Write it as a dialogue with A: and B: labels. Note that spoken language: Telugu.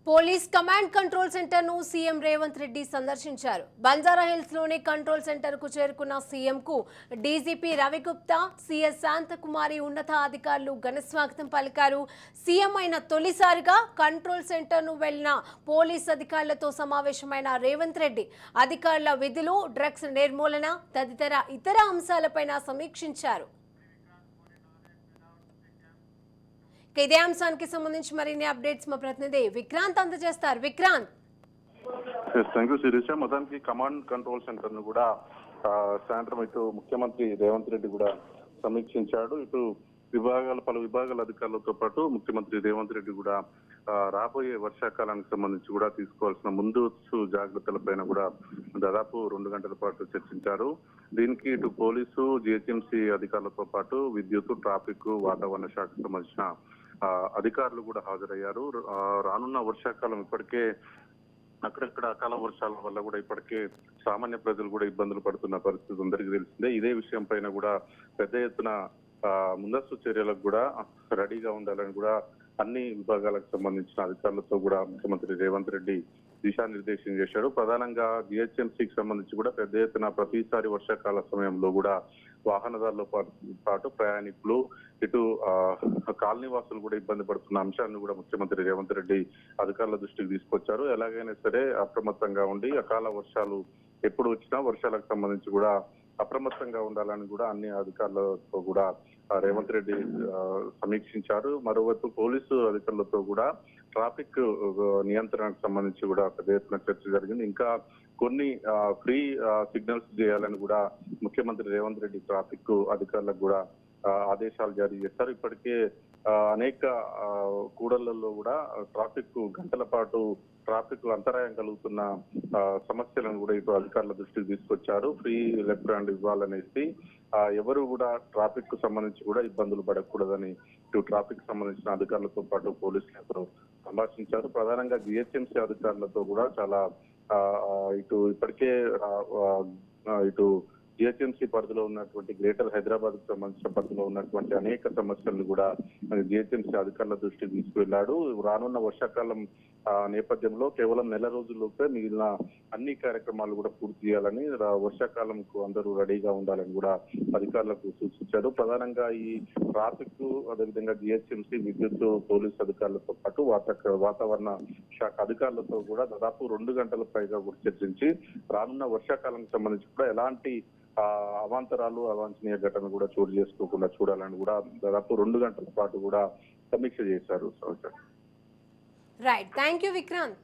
A: పోలీస్ కమాండ్ కంట్రోల్ సెంటర్ ను సీఎం రేవంత్ రెడ్డి సందర్శించారు. బంజారా హిల్స్ లోని కంట్రోల్ సెంటర్ కు చేరుకున్న సీఎం కు డీజీపీ రవిగుప్తా, సీఎస్ శాంతకుమారి ఉన్నతాధికారులు ఘన స్వాగతం పలికారు. సీఎం అయిన తొలిసారిగా కంట్రోల్ సెంటర్ ను వెళ్లిన పోలీస్ అధికారులతో సమావేశమైన రేవంత్ రెడ్డి అధికారుల విధులు, డ్రగ్స్ నిర్మూలన తదితర ఇతర అంశాలపైన సమీక్షించారు. ఇదే అంశానికి సంబంధించి మరిన్ని అప్డేట్స్ మా ప్రతినిధి విక్రాంత్ అందజేస్తారు. విక్రాంత్.
B: Thank you Sirisha. మొత్తానికి కమాండ్ కంట్రోల్ సెంటర్ ను కూడా సాయంత్రం ఇటు ముఖ్యమంత్రి రేవంత్ రెడ్డి కూడా సమీక్షించాడు. ఇటు పలు విభాగాల అధికారులతో పాటు ముఖ్యమంత్రి రేవంత్ రెడ్డి కూడా రాబోయే వర్షాకాలానికి సంబంధించి కూడా తీసుకోవాల్సిన ముందస్తు జాగ్రత్తలపైన కూడా దాదాపు 2 గంటల పాటు చర్చించారు. దీనికి ఇటు పోలీసు, జిహెచ్ఎంసీ అధికారులతో పాటు విద్యుత్, ట్రాఫిక్, వాతావరణ శాఖకు సంబంధించిన అధికారులు కూడా హాజరయ్యారు. రానున్న వర్షాకాలం ఇప్పటికే అక్కడక్కడ అకాల వర్షాల వల్ల కూడా ఇప్పటికే సామాన్య ప్రజలు కూడా ఇబ్బందులు పడుతున్న పరిస్థితి అందరికీ తెలిసిందే. ఇదే విషయం పైన కూడా పెద్ద ఎత్తున ముందస్తు చర్యలకు కూడా రెడీగా ఉండాలని కూడా అన్ని విభాగాలకు సంబంధించిన అధికారులతో కూడా ముఖ్యమంత్రి రేవంత్ రెడ్డి దిశానిర్దేశం చేశాడు. ప్రధానంగా జిహెచ్ఎంసీకి సంబంధించి కూడా పెద్ద ఎత్తున ప్రతిసారి వర్షాకాల సమయంలో కూడా వాహనదారులతో పాటు ప్రయాణికులు, ఇటు కాలనీ వాసులు కూడా ఇబ్బంది పడుతున్న అంశాన్ని కూడా ముఖ్యమంత్రి రేవంత్ రెడ్డి అధికారుల దృష్టికి తీసుకొచ్చారు. ఎలాగైనా సరే అప్రమత్తంగా ఉండి అకాల వర్షాలు ఎప్పుడు వచ్చినా వర్షాలకు సంబంధించి కూడా అప్రమత్తంగా ఉండాలని కూడా అన్ని అధికారులతో కూడా రేవంత్ రెడ్డి సమీక్షించారు. మరోవైపు పోలీసు అధికారులతో కూడా ట్రాఫిక్ నియంత్రణకు సంబంధించి కూడా పెద్ద ఎత్తున చర్చ జరిగింది. ఇంకా కొన్ని ఫ్రీ సిగ్నల్స్ చేయాలని కూడా ముఖ్యమంత్రి రేవంత్ రెడ్డి ట్రాఫిక్ అధికారులకు కూడా ఆదేశాలు జారీ చేశారు. ఇప్పటికే అనేక కూడళ్లలో కూడా ట్రాఫిక్ గంటల పాటు ట్రాఫిక్ అంతరాయం కలుగుతున్న సమస్యలను కూడా ఇటు అధికారుల దృష్టికి తీసుకొచ్చారు. ఫ్రీ లెఫ్ట్ హ్యాండ్ ఇవ్వాలనేసి ఎవరు కూడా ట్రాఫిక్ కు సంబంధించి కూడా ఇబ్బందులు పడకూడదని ఇటు ట్రాఫిక్ సంబంధించిన అధికారులతో పాటు పోలీసులు సంభాషించారు. ప్రధానంగా జిహెచ్ఎంసీ అధికారులతో కూడా చాలా ఇటు ఇప్పటికే ఇటు జిహెచ్ఎంసీ పరిధిలో ఉన్నటువంటి గ్రేటర్ హైదరాబాద్ కు సంబంధించిన పరిధిలో ఉన్నటువంటి అనేక సమస్యలను కూడా జిహెచ్ఎంసీ అధికారుల దృష్టికి తీసుకువెళ్లాడు. రానున్న వర్షాకాలం నేపథ్యంలో కేవలం నెల రోజుల్లోపే మిగిలిన అన్ని కార్యక్రమాలు కూడా పూర్తి చేయాలని, వర్షాకాలంకు అందరూ రెడీగా ఉండాలని కూడా అధికారులకు సూచించారు. ప్రధానంగా ఈ ట్రాఫిక్, అదేవిధంగా జిహెచ్ఎంసీ, విద్యుత్, పోలీసు అధికారులతో పాటు వాతావరణ శాఖ అధికారులతో కూడా దాదాపు 2 గంటల పైగా కూడా చర్చించి రానున్న వర్షాకాలం సంబంధించి కూడా ఎలాంటి అవాంతరాలు, అవాంఛనీయ ఘటనలు కూడా చోటు చేసుకోకుండా చూడాలని కూడా దాదాపు 2 గంటల పాటు కూడా సమీక్ష చేశారు.
A: Right, thank you Vikrant.